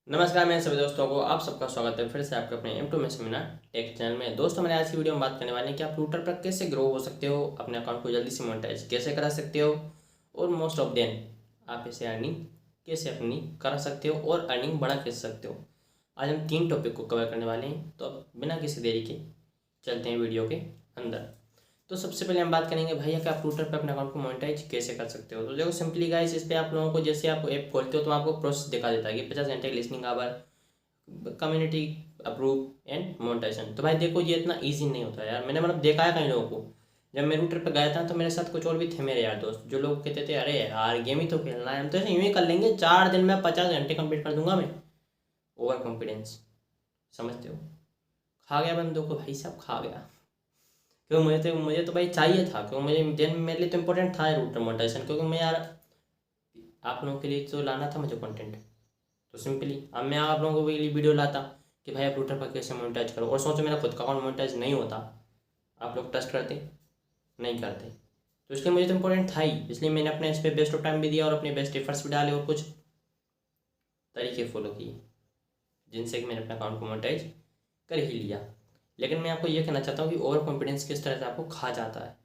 नमस्कार मेरे सभी दोस्तों को आप सबका स्वागत है फिर से आपके अपने M2 में सेमिनार टेक चैनल में। दोस्तों मैंने आज की वीडियो में बात करने वाले हैं कि आप रूटर पर कैसे ग्रो हो सकते हो, अपने अकाउंट को जल्दी से मोनेटाइज कैसे करा सकते हो और मोस्ट ऑफ देन आप इसे अर्निंग कैसे अपनी करा सकते हो और अर्निंग बढ़ा कैसे सकते हो। आज हम 3 टॉपिक को कवर करने वाले हैं, तो अब बिना किसी देरी के चलते हैं वीडियो के अंदर। तो सबसे पहले हम बात करेंगे भैया कि आप रूटर पर अपने अकाउंट को मोनेटाइज कैसे कर सकते हो। तो देखो सिंपली गाइस, इस पे आप लोगों को जैसे आप ऐप खोलते हो तो आपको प्रोसेस दिखा देता है कि 50 घंटे listening hour, community approve and monetization. तो भाई देखो ये इतना इजी नहीं होता यार। मैंने मतलब देखा है कई लोगों को, जब मैं रूटर पर गया था तो मेरे साथ कुछ और भी थे मेरे यार दोस्त, जो लोग कहते थे अरे यार गेम ही तो खेलना है, हम तो ऐसे यूँ ही कर लेंगे, 4 दिन में 50 घंटे कंप्लीट कर दूंगा मैं। ओवर कॉन्फिडेंस, समझते हो, खा गया बंदों को भाई साहब, खा गया। क्यों मुझे तो भाई चाहिए था, क्यों मुझे दिन मेरे लिए तो इंपॉर्टेंट था रूटर मोनेटाइजेशन, क्योंकि मैं यार आप लोगों के लिए तो लाना था मुझे कंटेंट। तो सिंपली अब मैं आप लोगों को लिए वीडियो लाता कि भाई आप रूटर पर कैसे मोनेटाइज करो, और सोचो मेरा खुद का अकाउंट मोनेटाइज नहीं होता, आप लोग ट्रस्ट करते नहीं करते। तो इसलिए मुझे तो इंपॉर्टेंट था ही, इसलिए मैंने अपने इस पर बेस्ट ऑफ टाइम भी दिया और अपने बेस्ट एफर्ट्स भी डाले और कुछ तरीके फॉलो किए जिनसे कि मैंने अपने अकाउंट को मोनेटाइज कर ही लिया। लेकिन मैं आपको ये कहना चाहता हूँ कि ओवर कॉन्फिडेंस किस तरह से आपको खा जाता है।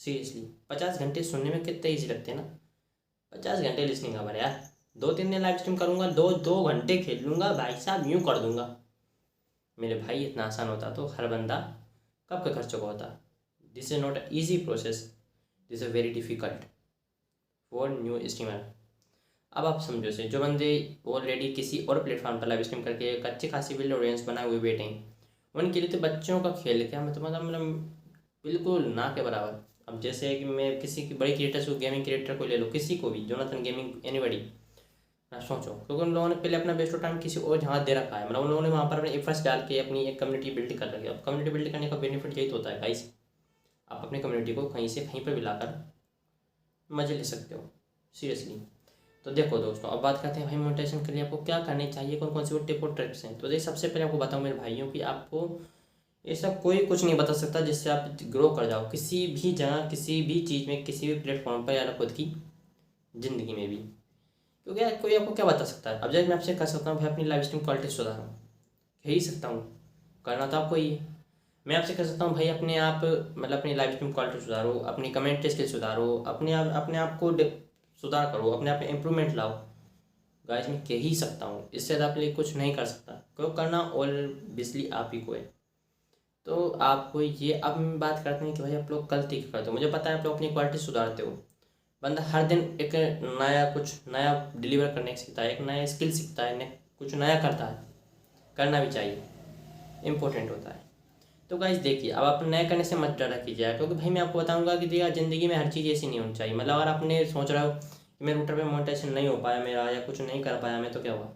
सीरियसली 50 घंटे सुनने में कितने ईजी लगते हैं ना, 50 घंटे लिसनिंग आवर यार, 2-3 दिन लाइव स्ट्रीम करूँगा, 2-2 घंटे खेल लूँगा भाई साहब, यूँ कर दूंगा। मेरे भाई इतना आसान होता तो हर बंदा कब का कर चुका होता। This is not a easy process, this is very difficult for new streamer. अब आप समझो से, जो बंदे ऑलरेडी किसी और प्लेटफॉर्म पर लाइव स्ट्रीम करके एक अच्छी खासी बिल्ड ऑडियंस बनाए हुए बैठे हैं, उनके लिए तो बच्चों का खेल क्या मतलब बिल्कुल ना के बराबर। अब जैसे कि मैं किसी की बड़ी क्रिएटर्स को, गेमिंग क्रिएटर को ले लो, किसी को भी, जोनाथन गेमिंग, एनीबडी, ना सोचो, क्योंकि उन लोगों ने पहले अपना बेस्ट ऑफ टाइम किसी और जहाँ दे रखा है, मतलब उन लोगों ने वहाँ पर अपने एफर्ट्स डाल के अपनी एक कम्युनिटी बिल्ड कर रखी है। अब कम्युनिटी बिल्ड करने का बेनिफिट यही तो होता है गाइस, आप अपनी कम्युनिटी को कहीं से कहीं पर भी लाकर मजे ले सकते हो सीरियसली। तो देखो दोस्तों, अब बात करते हैं भाई मोनेटाइजेशन के लिए आपको क्या करनी चाहिए, कौन कौन सी वो टिप और ट्रिक्स हैं। तो देखिए सबसे पहले आपको बताऊँ मेरे भाइयों कि आपको ऐसा कोई कुछ नहीं बता सकता जिससे आप ग्रो कर जाओ किसी भी जगह, किसी भी चीज़ में, किसी भी प्लेटफॉर्म पर, या खुद की ज़िंदगी में भी। क्योंकि यार कोई आपको क्या बता सकता है। अब जैसे मैं आपसे कह सकता हूँ भाई अपनी लाइव स्ट्रीम क्वालिटी सुधारो, कह ही सकता हूँ, करना तो आपको ही है। मैं आपसे कह सकता हूँ भाई अपने आप, मतलब अपनी लाइव स्ट्रीम क्वालिटी सुधारो, अपनी कमेंट स्किल सुधारो, अपने आप को सुधार करो, अपने आप में इम्प्रूवमेंट लाओ। गाइस मैं कह ही सकता हूँ, इससे ज़्यादा आपके लिए कुछ नहीं कर सकता, क्यों करना ऑब्वियसली आप ही को है। तो आपको ये, अब हम बात करते हैं कि भाई आप लोग गलती क्या करते हो। मुझे पता है आप लोग अपनी क्वालिटी सुधारते हो, बंदा हर दिन एक नया कुछ नया डिलीवर करने सीखता है, एक नया स्किल सीखता है, कुछ नया करता है, करना भी चाहिए, इम्पोर्टेंट होता है। तो गाइस देखिए, अब आप नए करने से मत डरा कीजिए, क्योंकि भाई मैं आपको बताऊंगा कि देखिए ज़िंदगी में हर चीज़ ऐसी नहीं होनी चाहिए। मतलब अगर आपने सोच रहा हो कि मैं रूटर पे मोनेटाइजेशन नहीं हो पाया मेरा, या कुछ नहीं कर पाया मैं, तो क्या हुआ,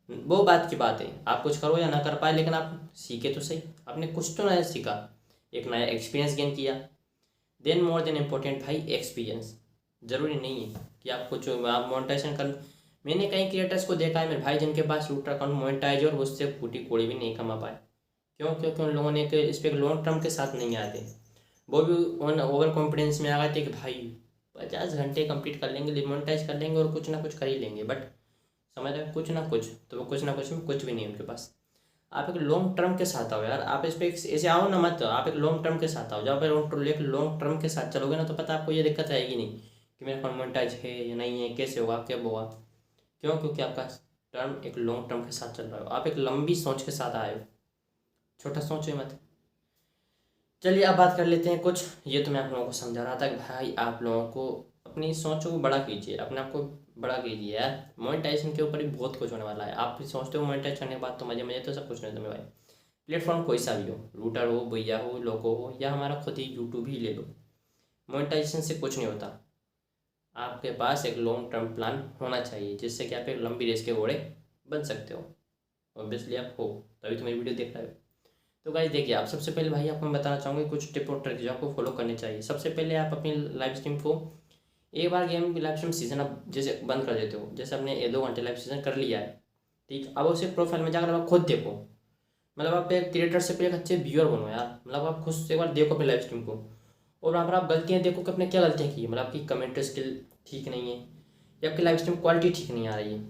वो बात की बात है, आप कुछ करो या ना कर पाए, लेकिन आप सीखे तो सही, आपने कुछ तो नया सीखा, एक नया एक्सपीरियंस गेन किया। देन मोर देन इम्पोर्टेंट भाई एक्सपीरियंस। ज़रूरी नहीं है कि आप कुछ आप मोनेटाइजेशन कर। मैंने कई क्रिएटर्स को देखा है मेरे भाई जिनके पास रूटर अकाउंट मोनेटाइज और उससे फूटी कोड़ी भी नहीं कमा पाए। क्यों? क्योंकि उन लोगों ने इस पर लॉन्ग टर्म के साथ नहीं आते, वो भी ऑन ओवर कॉन्फिडेंस में आ गए थे कि भाई 50 घंटे कंप्लीट कर लेंगे, मोनेटाइज कर लेंगे और कुछ ना कुछ कर ही लेंगे। बट समझ रहे हो, कुछ ना कुछ, तो वो कुछ ना कुछ में कुछ भी नहीं है उनके पास। आप एक लॉन्ग टर्म के साथ आओ यार, आप इस पे ऐसे आओ ना मत, आप एक लॉन्ग टर्म के साथ आओ। जब आप एक लॉन्ग टर्म के साथ चलोगे ना, तो पता आपको ये दिक्कत आएगी नहीं कि मेरा फोन मोनेटाइज है या नहीं है, कैसे होगा, कब होगा। क्यों? क्योंकि आपका टर्म एक लॉन्ग टर्म के साथ चल रहा हो, आप एक लंबी सोच के साथ आए हो, छोटा सोचो मत। चलिए अब बात कर लेते हैं कुछ, ये तो मैं आप लोगों को समझा रहा था कि भाई आप लोगों को अपनी सोचों को बड़ा कीजिए, अपने आप को बड़ा कीजिए यार। मोनेटाइजेशन के ऊपर ही बहुत कुछ होने वाला है। आप भी सोचते हो मोनेटाइज करने के बाद तो मजे मजे, तो सब कुछ नहीं तुम्हें भाई। प्लेटफॉर्म कोई सा भी हो, रूटर हो, भैया हो, लोगो हो, या हमारा खुद ही यूट्यूब ही ले लो, मोनेटाइजेशन से कुछ नहीं होता। आपके पास एक लॉन्ग टर्म प्लान होना चाहिए, जिससे कि आप एक लंबी रेस के घोड़े बन सकते हो। ऑब्वियसली आप हो, तभी तो मेरी वीडियो देख रहे हो। तो गाइस देखिए, आप सबसे पहले भाई आपको मैं बताना चाहूँगी कुछ टिप और ट्रिक जो आपको फॉलो करनी चाहिए। सबसे पहले आप अपनी लाइव स्ट्रीम को, एक बार गेम की लाइव स्ट्रीम सीजन आप जैसे बंद कर देते हो, जैसे आपने ये 2 घंटे लाइव सीजन कर लिया है, ठीक, अब उसे प्रोफाइल में जाकर आप खुद देखो। मतलब आप एक क्रिएटर से पहले एक अच्छे व्यूअर बनो यार, मतलब आप खुद से एक बार देखो अपनी लाइव स्ट्रीम को, और वहाँ पर आप गलतियाँ देखो कि आपने क्या गलतियाँ की। मतलब आपकी कमेंट स्किल ठीक नहीं है, या आपकी लाइव स्ट्रीम क्वालिटी ठीक नहीं आ रही है,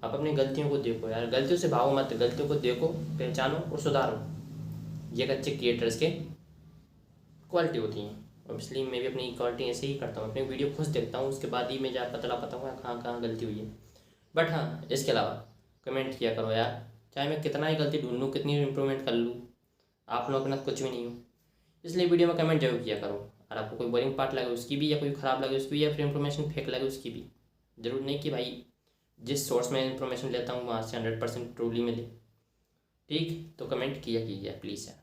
आप अपनी गलतियों को देखो यार, गलतियों से भागो मत, गलतियों को देखो, पहचानो और सुधारो। ये एक अच्छे क्रिएटर्स के क्वालिटी होती हैं। ऑब्वियसली मैं भी अपनी क्वालिटी ऐसे ही करता हूँ, अपनी वीडियो खुद देखता हूँ, उसके बाद ही मैं जा पता पाता हूँ कहाँ कहाँ गलती हुई है। बट हाँ, इसके अलावा कमेंट किया करो यार, चाहे मैं कितना ही गलती ढूंढ लूँ, कितनी इंप्रूवमेंट कर लूँ, आप लोगों के साथ कुछ भी नहीं हूँ। इसलिए वीडियो में कमेंट जरूर किया करो। और आपको कोई बोरिंग पार्ट लगे उसकी भी, या कोई ख़राब लगे उसकी भी, या फिर इन्फॉर्मेशन फेक लगे उसकी भी। जरूर नहीं कि भाई जिस सोर्स में इन्फॉर्मेशन लेता हूँ वहाँ से 100% ट्रूली मिले। ठीक, तो कमेंट किया कीजिए प्लीज़ यार।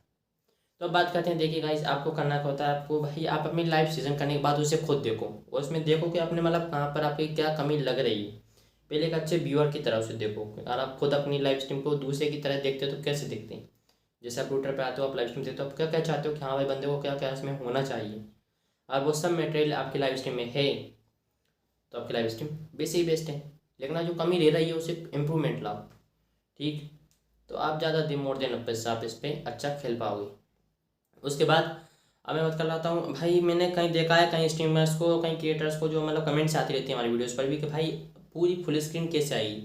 तो अब बात करते हैं, देखिए गाइस, आपको करना क्या होता है, आपको भाई आप अपनी लाइव सीजन करने के बाद उसे खुद देखो, और उसमें देखो कि आपने मतलब कहाँ पर आपकी क्या कमी लग रही है। पहले एक अच्छे व्यूअर की तरह उसे देखो। और आप खुद अपनी लाइव स्ट्रीम को दूसरे की तरह देखते हो तो कैसे देखते हैं? जैसे आप ट्विटर पे आते हो, आप लाइव स्ट्रीम देखते हो, आप क्या क्या चाहते हो कि हाँ भाई बंदे को क्या क्या इसमें होना चाहिए, और वो सब मटेरियल आपकी लाइव स्ट्रीम में है, तो आपकी लाइव स्ट्रीम बेस्ट ही बेस्ट है। लेकिन जो कमी रह रही है उसे इम्प्रूवमेंट लाओ। ठीक, तो आप ज़्यादा दिन मोर देन आप इस पर अच्छा खेल पाओगे। उसके बाद अब मैं बात कर लाता हूँ, भाई मैंने कहीं देखा है कहीं स्ट्रीमर्स को, कहीं क्रिएटर्स को जो मतलब कमेंट्स आती रहती है हमारी वीडियोस पर भी कि भाई पूरी फुल स्क्रीन कैसे आएगी।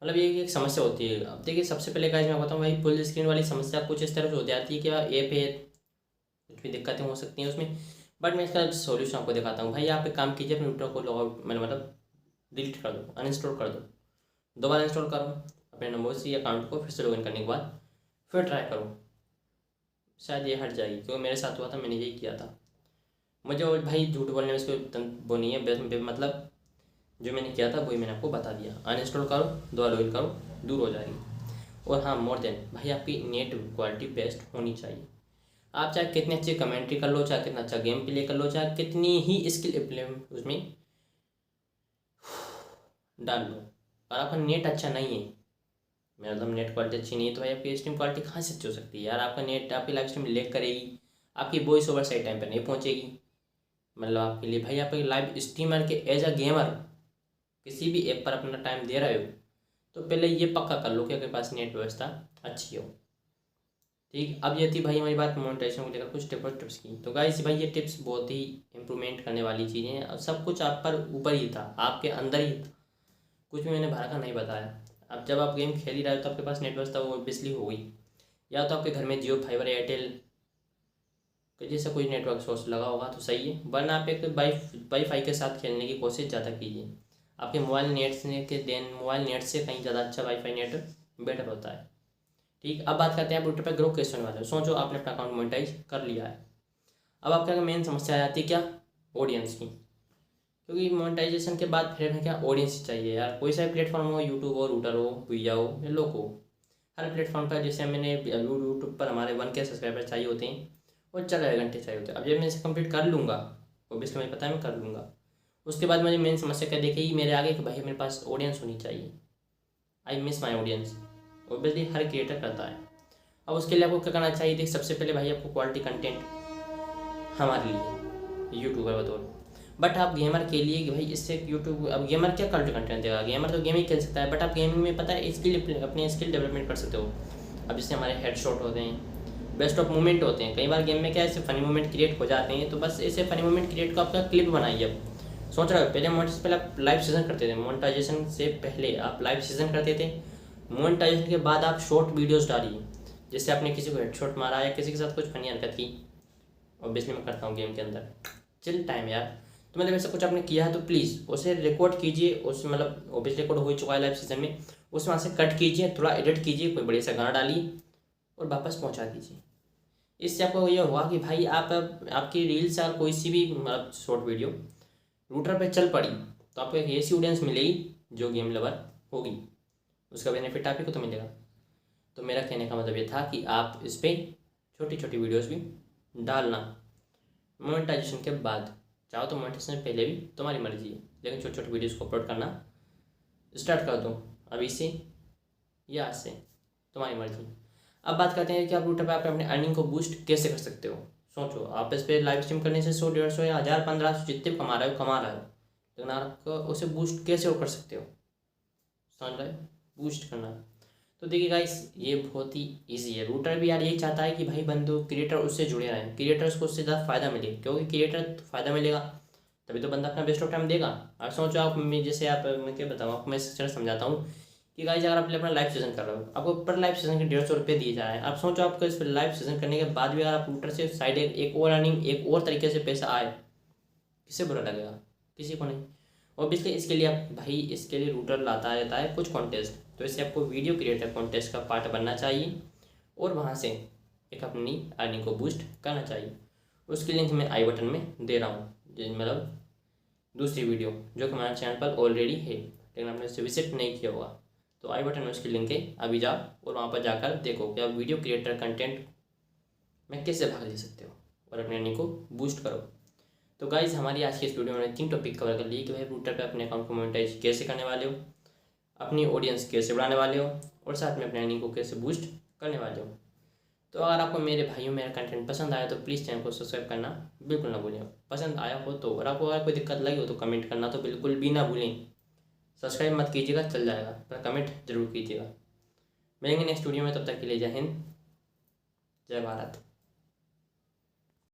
मतलब ये एक समस्या होती है। अब देखिए, सबसे पहले गाइस मैं बताऊँ, भाई फुल स्क्रीन वाली समस्या कुछ इस तरह से हो जाती है कि ऐप है, कुछ भी दिक्कतें हो सकती हैं उसमें। बट मैं इसका सोल्यूशन आपको दिखाता हूँ। भाई आप एक काम कीजिए, अपने यूट्यूब को लॉग आउट मतलब डिलीट कर दो, अनइंस्टॉल कर दो, दोबारा इंस्टॉल करो अपने नंबर से अकाउंट को, फिर से लॉगिन करने के बाद फिर ट्राई करो, शायद ये हट जाएगी। क्योंकि मेरे साथ हुआ था, मैंने यही किया था। मुझे और भाई झूठ बोलने में इसको वो नहीं है, मतलब जो मैंने किया था वही मैंने आपको बता दिया। अनइंस्टॉल करो, दोबारा लॉगिन करो, दूर हो जाएगी। और हाँ, मोर देन भाई आपकी नेट क्वालिटी बेस्ट होनी चाहिए। आप चाहे कितनी अच्छी कमेंट्री कर लो, चाहे कितना अच्छा गेम प्ले कर लो, चाहे कितनी ही स्किल उसमें डाल लो, और आपका नेट अच्छा नहीं है, मतलब नेट क्वालिटी अच्छी नहीं है, तो भाई आपकी स्ट्रीम क्वालिटी कहाँ से अच्छी हो सकती है यार? आपका नेट आपकी लाइव स्ट्रीम लेग करेगी, आपकी वॉइस ओवर सही टाइम पर नहीं पहुँचेगी। मतलब आपके लिए भाई, आप एक लाइव स्ट्रीमर के एज अ गेमर किसी भी ऐप पर अपना टाइम दे रहे हो, तो पहले ये पक्का कर लो कि आपके पास नेट व्यवस्था अच्छी हो। ठीक, अब ये थी भाई हमारी बात मोनेटाइजेशन को लेकर कुछ टिप्स की। तो गाइस भाई ये टिप्स बहुत ही इंप्रूवमेंट करने वाली चीज़ें हैं, और सब कुछ आप पर ऊपर ही था, आपके अंदर ही था, कुछ भी मैंने बाहर का नहीं बताया। अब जब आप गेम खेल ही रहे हो तो आपके पास नेट व्यवस्था वो ऑब्वियसली हो गई, या तो आपके घर में जियो फाइबर एयरटेल जैसा कोई नेटवर्क सोर्स लगा होगा तो सही है, वरना आप एक वाईफाई के साथ खेलने की कोशिश ज़्यादा कीजिए। आपके मोबाइल नेट से कहीं ज़्यादा अच्छा वाईफाई नेट बेटर होता है। ठीक, अब बात करते हैं आप यूट्यूब पर ग्रो कैसे होने वाले हो। सोचो आपने अपना अकाउंट मोनेटाइज कर लिया है, अब आपका मेन समस्या आ जाती है क्या? ऑडियंस की। क्योंकि मोनेटाइजेशन के बाद फिर हमें क्या ऑडियंस चाहिए यार। कोई सा भी प्लेटफॉर्म हो, यूट्यूब हो, रूटर हो, वीजा हो या लोको हो, हर प्लेटफॉर्म पर जैसे मैंने यूट्यूब पर हमारे 1K सब्सक्राइबर चाहिए होते हैं और 4 घंटे चाहिए होते हैं। अब जब मैं इसे कंप्लीट कर लूँगा, ऑब्वियसली मुझे पता है मैं कर लूँगा, उसके बाद मुझे मेन समस्या क्या देखी मेरे आगे कि भाई मेरे पास ऑडियंस होनी चाहिए। I miss my audience, obviously her creator करता है। अब उसके लिए आपको क्या करना चाहिए? देख, सबसे पहले भाई आपको क्वालिटी कंटेंट हमारे लिए यूट्यूबर बतौर, बट आप गेमर के लिए कि भाई इससे यूट्यूब, अब गेमर क्या क्वालिटी कंटेंट देगा? गेमर तो गेम ही खेल सकता है, बट आप गेमिंग में पता है स्किल, अपने स्किल डेवलपमेंट कर सकते हो। अब जैसे हमारे हेडशॉट होते हैं, बेस्ट ऑफ मूवमेंट होते हैं, कई बार गेम में क्या ऐसे फनी मूवमेंट क्रिएट हो जाते हैं, तो बस ऐसे फनी मूवमेंट क्रिएट को आपका क्लिप बनाइए। अब सोच रहे हो, पहले आप लाइव सीजन करते थे, मोनेटाइजेशन से पहले आप लाइव सीजन करते थे, मोनेटाइजेशन के बाद आप शॉर्ट वीडियोस डालिए। जैसे आपने किसी को हेडशॉट मारा या किसी के साथ कुछ फनी हरकत की, ऑब्वियसली मैं करता हूँ गेम के अंदर, चिल टाइम यार, तो मतलब ऐसा कुछ आपने किया है तो प्लीज़ उसे रिकॉर्ड कीजिए। उस मतलब ऑब्वियसली रिकॉर्ड हो चुका है लाइव सीजन में, उसमें वहाँ से कट कीजिए, थोड़ा एडिट कीजिए, कोई बढ़िया सा गाना डालिए और वापस पहुँचा दीजिए। इससे आपको ये होगा कि भाई आपकी रील्स या कोई सी भी मतलब शॉर्ट वीडियो रूटर पे चल पड़ी, तो आपको एक ऐसी ऑडियंस मिलेगी जो गेम लवर होगी, उसका बेनिफिट आप ही को तो मिलेगा। तो मेरा कहने का मतलब ये था कि आप इस पर छोटी छोटी वीडियोस भी डालना मोनेटाइजेशन के बाद। चाहो तो मोनेटाइजेशन से पहले भी, तुम्हारी मर्जी है, लेकिन छोटी छोटी वीडियोस को अपलोड करना स्टार्ट कर दो अभी से या आज से, तुम्हारी मर्जी। अब बात करते हैं कि आप यूट्यूब पर अपने अर्निंग को बूस्ट कैसे कर सकते हो। सोचो, आप इस पर लाइव स्ट्रीम करने से 100, 150 या 1000, 1500 जितने कमा रहे हो, लेकिन आप उसे बूस्ट कैसे कर सकते हो? समझ रहे हो, बूस्ट करना। तो देखिए गाइस, ये बहुत ही इजी है। रूटर भी यार यही चाहता है कि भाई बंदो क्रिएटर उससे जुड़े रहें, क्रिएटर्स को उससे ज़्यादा फ़ायदा मिले, क्योंकि क्रिएटर फ़ायदा मिलेगा तभी तो बंदा अपना बेस्ट ऑफ टाइम देगा। और सोचो आप, मैं जैसे आप, मैं क्या बताऊँ आपको, मैं समझाता हूँ कि गाइस अगर आप अपना लाइव सेशन कर रहे हो, आपको पर लाइव सेशन के 150 रुपये दिए जा रहे हैं। आप सोचो आपको इस पर लाइव सेशन करने के बाद भी अगर आप रूटर से साइड एक और अर्निंग एक और तरीके से पैसा आए, किसे बुरा लगेगा? किसी को नहीं। ऑब्वियसली इसके लिए आप भाई, इसके लिए रूटर लाता रहता है कुछ कॉन्टेस्ट, तो इससे आपको वीडियो क्रिएटर कॉन्टेस्ट का पार्ट बनना चाहिए और वहाँ से एक अपनी अर्निंग को बूस्ट करना चाहिए। उसकी लिंक मैं आई बटन में दे रहा हूँ, मतलब दूसरी वीडियो जो कि हमारे चैनल पर ऑलरेडी है, लेकिन आपने उसे विजिट नहीं किया होगा, तो आई बटन में उसकी लिंक है, अभी जाओ और वहाँ पर जाकर देखो कि आप वीडियो क्रिएटर कंटेंट में कैसे भाग ले सकते हो और अपनी अर्निंग को बूस्ट करो। तो गाइज हमारी आज की इस वीडियो में 3 टॉपिक कवर कर लिए कि भाई रूटर पे अपने अकाउंट को मोनेटाइज कैसे करने वाले हो, अपनी ऑडियंस कैसे बढ़ाने वाले हो और साथ में अपने अर्निंग को कैसे बूस्ट करने वाले हो। तो अगर आपको मेरे भाइयों मेरा कंटेंट पसंद आया तो प्लीज़ चैनल को सब्सक्राइब करना बिल्कुल ना भूलें। पसंद आया हो तो, और आपको अगर कोई दिक्कत लगी हो तो कमेंट करना तो बिल्कुल भी ना भूलें। सब्सक्राइब मत कीजिएगा, चल जाएगा, पर कमेंट जरूर कीजिएगा। मिलेंगे नेक्स्ट वीडियो में, तब तक के लिए जय हिंद, जय भारत।